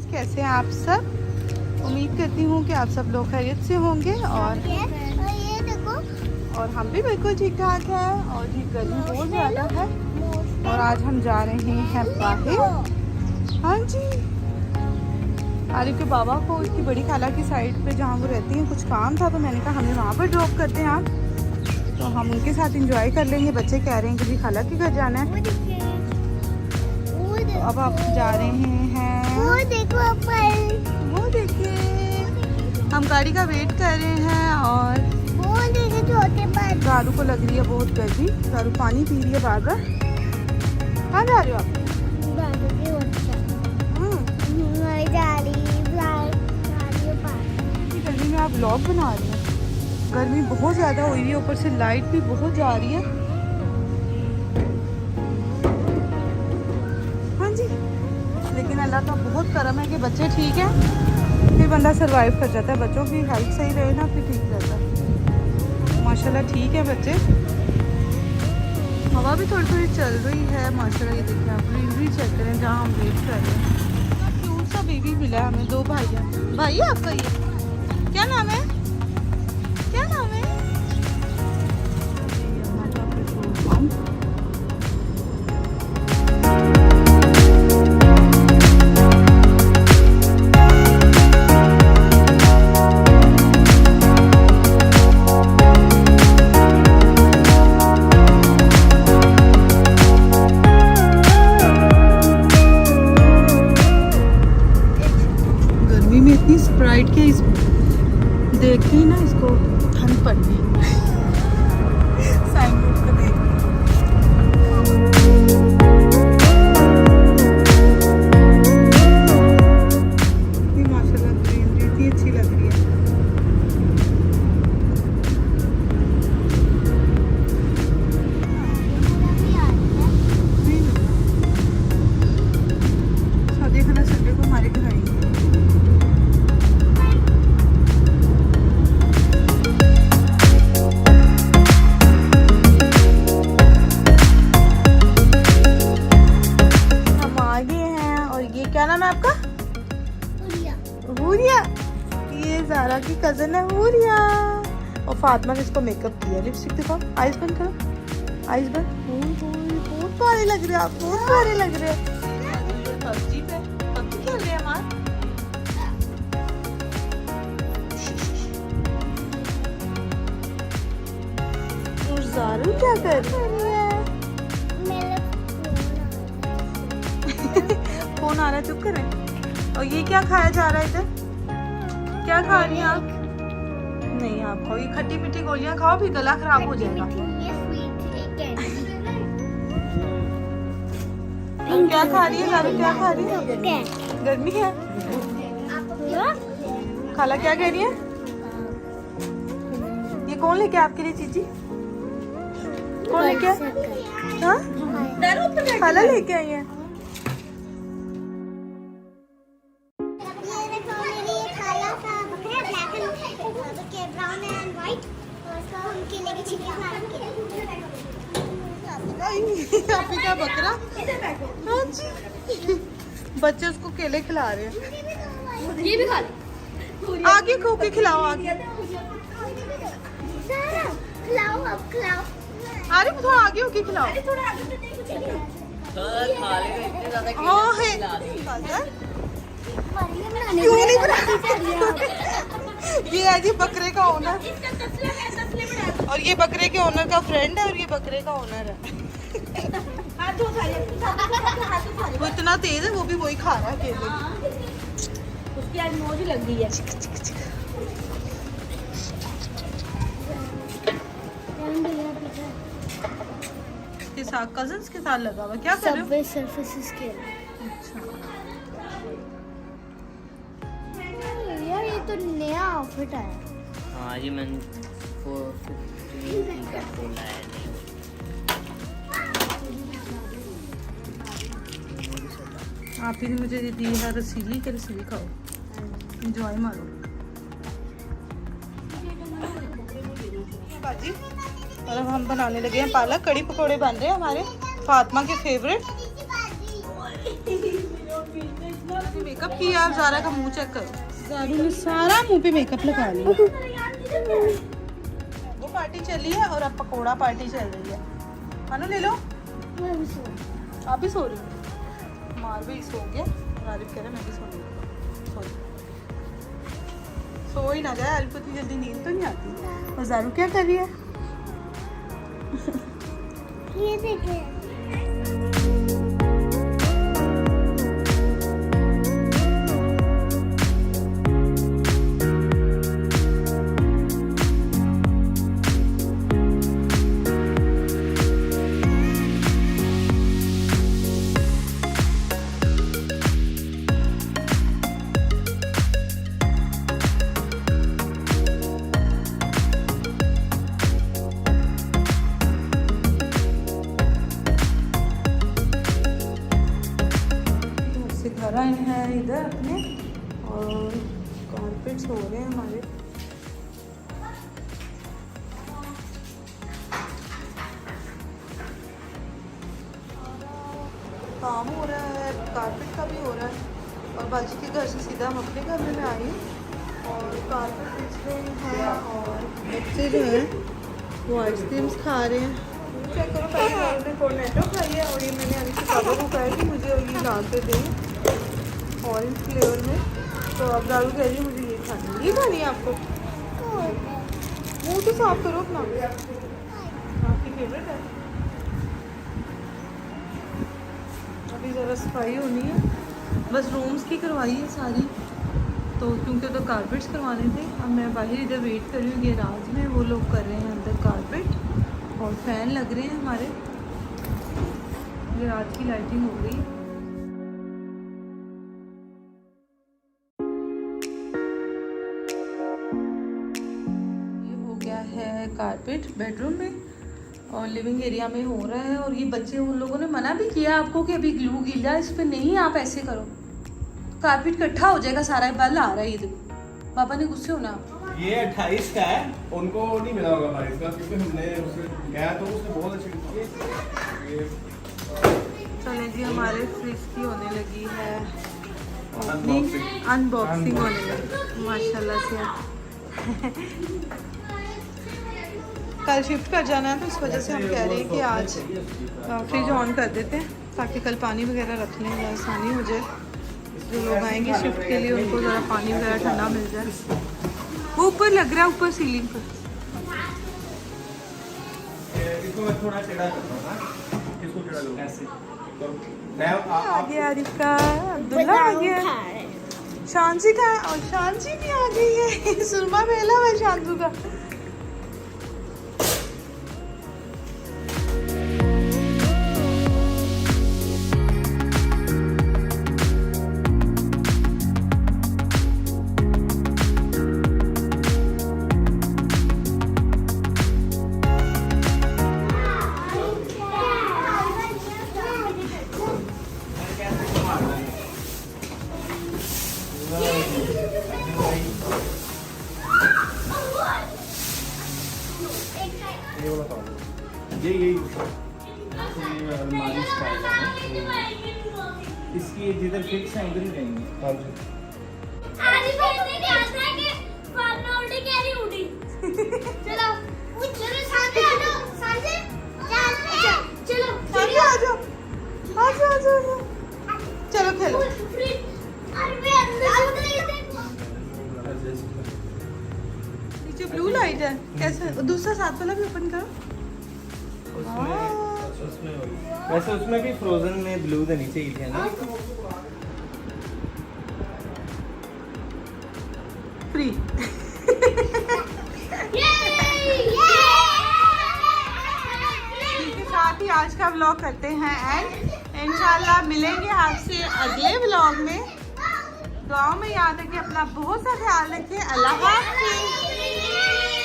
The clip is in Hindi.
फ्रेंड्स, कैसे हैं आप सब। उम्मीद करती हूँ कि आप सब लोग खैरियत से होंगे और ये देखो, और हम भी बिल्कुल ठीक ठाक है। और जी गर्मी बहुत ज़्यादा है और आज हम जा रहे हैं बाहर। हाँ जी, आरिफ के बाबा को उसकी बड़ी खाला की साइड पे जहाँ वो रहती हैं कुछ काम था, तो मैंने कहा हमें वहाँ पर ड्रॉप करते हैं आप, तो हम उनके साथ एंजॉय कर लेंगे। बच्चे कह रहे हैं कि जी खाला के घर जाना है, तो अब आप जा रहे हैं। वो देखो ऊपर, वो देखिए, हम गाड़ी का वेट कर रहे हैं और वो देखो छोटे पर। दारू को लग रही है बहुत गर्मी, दारू पानी पी रही है बार बार। कहाँ जा रहे हो आप? गर्मी में आप व्लॉग बना रहे हैं। गर्मी बहुत ज़्यादा हुई है, ऊपर से लाइट भी बहुत जा रही है। हाँ जी, लेकिन अल्लाह का बहुत करम है कि बच्चे ठीक हैं, फिर बंदा सरवाइव कर जाता है। बच्चों की हेल्थ सही रहे ना, फिर ठीक रहता है। माशाल्लाह ठीक है बच्चे। हवा भी थोड़ी थोड़ी चल रही है माशाल्लाह। ये देखिए आप ग्रीनरी चेक करें जहाँ हम वेट कर रहे हैं। क्यूट सा बेबी मिला है हमें, 2 भाई हैं। भाई आपका ये क्या नाम है? क्या नाम है? गर्मी में इतनी स्प्राइट के इस देख के ही ना इसको ठंड पड़ गई। साइन बोर्ड पे देख माशाल्लाह ग्रीनरी इतनी अच्छी लग रही है। शादी खाना संडे को हमारे घर आएंगे। क्या नाम है आपका? हुरिया। ये ज़ारा की कज़न है हुरिया। और फातिमा ने इसको मेकअप किया। लिपस्टिक दिखाओ, आइज बंद करो, आइज बंद। बहुत प्यारे लग रहे हैं आप, बहुत प्यारे लग रहे हैं। पबजी पे पबजी खेल रहे हैं हमारे। और ज़ारू क्या कर रही है? फोन आ रहा है, चुप करें। और ये क्या खाया जा रहा है इधर? क्या खा रही हैं आप? नहीं आप खाओ, ये खट्टी मीठी गोलियां खाओ, फिर गला खराब हो जाएगा। और क्या खा रही है ज़ारू? क्या खा रही है? गर्मी है। खाला क्या कह रही है? ये कौन लेके आपके लिए चीजी? कौन लेके आया? हाँ, खाला लेके आई है। आपी का बकरा। हाँ जी, बच्चे उसको केले खिला रहे हैं। ये भी खा ले। आगे खो के खिलाओ, आगे खिलाओ, अब खिलाओ। अरे थोड़ा आगे होके खिलाओ। थोड़ा आगे से देखो, चलिए। खा लेगा इतने ज्यादा हाँ है। क्यों नहीं बना? ये है जी बकरे का ओनर, और ये बकरे के ओनर का फ्रेंड है, और ये बकरे का ओनर है। वो इतना तेज है, वो भी वही खा रहा है केले। उसकी आज मौज ही लग गई है। इसके साथ कजन्स के साथ लगा हुआ, क्या कर रहे हो? सर्फेसिस के। अच्छा, यार ये तो नया आउटफिट आया। हाँ ये मैंने 450 का फूल लाया नहीं। आप ही ने मुझे दी है रसीली के, रसीली खाओ, एंजॉय मारो। बाजी, और अब हम बनाने लगे हैं पालक कड़ी पकौड़े बन रहे हैं हमारे फातिमा के फेवरेट। मेकअप किया, अब ज़ारा का मुंह चेक करो। ज़ारू ने सारा मुंह पे मेकअप लगा लिया। वो पार्टी चली है और अब पकोड़ा पार्टी चल रही है। मानो ले लो। आप भी सो रही हो? मार भी सो गया, आरिफ कह रहा मैं भी सो रही हूँ। सो ही ना जाए, आरिफ को इतनी जल्दी नींद तो नहीं आती। और ज़ारू क्या कर रही है? ये देखिए घर आए हैं इधर अपने और कारपेट्स हो रहे हैं हमारे। काम हो रहा है, कारपेट का भी हो रहा है। और बाजी के घर से सीधा हम अपने कमरे में आए और कारपेट बिछ रहे हैं और बच्चे जो हैं वो आइसक्रीम्स खा रहे हैं। चेक करो, पहले उन्होंने कॉर्नेटो खाई है और ये मैंने अभी से पापा को कहा कि मुझे ये ला के दें ऑरेंज फ्लेवर में। तो अब दारू कह रही है मुझे ये खानी है। ये खानी है आपको? मुँह तो साफ करो अपना, आपकी फेवरेट है। अभी ज़रा सफाई होनी है, बस रूम्स की करवाई है सारी, तो क्योंकि तो कारपेट्स करवाने थे। अब मैं बाहर इधर वेट कर रही हूँ गैराज में, वो लोग कर रहे हैं अंदर कारपेट और फैन लग रहे हैं हमारे। गैराज की लाइटिंग हो गई। है कारपेट बेडरूम में और लिविंग एरिया में हो रहा है। और ये बच्चे, उन लोगों ने मना भी किया आपको कि अभी ग्लू गीला इस पे नहीं, आप ऐसे करो, कारपेट इकट्ठा हो जाएगा, सारा बल आ रहा है। ये देखो पापा ने गुस्से होना। ये 28 का है, उनको नहीं मिला होगा 22 का, क्योंकि हमने उससे गया तो उसने बहुत अच्छी ये चले जी, हमारे फ्रिज की होने लगी है अनबॉक्सिंग होने लगी माशाल्लाह से। कल शिफ्ट कर जाना है तो इस वजह से हम कह रहे हैं कि आज फ्रिज ऑन कर देते हैं ताकि कल पानी वगैरह रखने में आसानी हो जाए। जो लोग आएंगे शिफ्ट के लिए उनको ज़रा पानी वगैरह ठंडा मिल जाए। वो ऊपर लग रहा है, ऊपर सीलिंग पर। इसको मैं थोड़ा टेढ़ा करता हूं ना, इसको टेढ़ा करो ऐसे। तो मैं आ गया आरिफ का, अब्दुल्ला आ गया, शांसी का, और शांसी भी आ गई है। सुरमा पहला हुआ शांतु का। ये वाला था, ये अलमारी स्टाइल है, इसकी जिधर फिक्स है उधर ही रहेंगे। हाँ जी। आज बैठने के आता है कि फालना उल्टी कैरी उड़ी। चलो चलो सामने आ जाओ, सामने चलो सामने आ जाओ, आ जाओ, आ जाओ, चलो खेलो। अरे मैं अंदर नीचे ब्लू लाइट है, कैसे? दूसरा साथ वाला भी ओपन करो। वैसे उसमें भी फ्रोजन में ब्लू देनी चाहिए थी ना। फ्री। इसके साथ ही आज का व्लॉग करते हैं एंड इंशाल्लाह मिलेंगे आपसे अगले व्लॉग में। दुआओं में याद रखिए, अपना बहुत सा ख्याल रखिए। अल्लाह हाफ़िज़।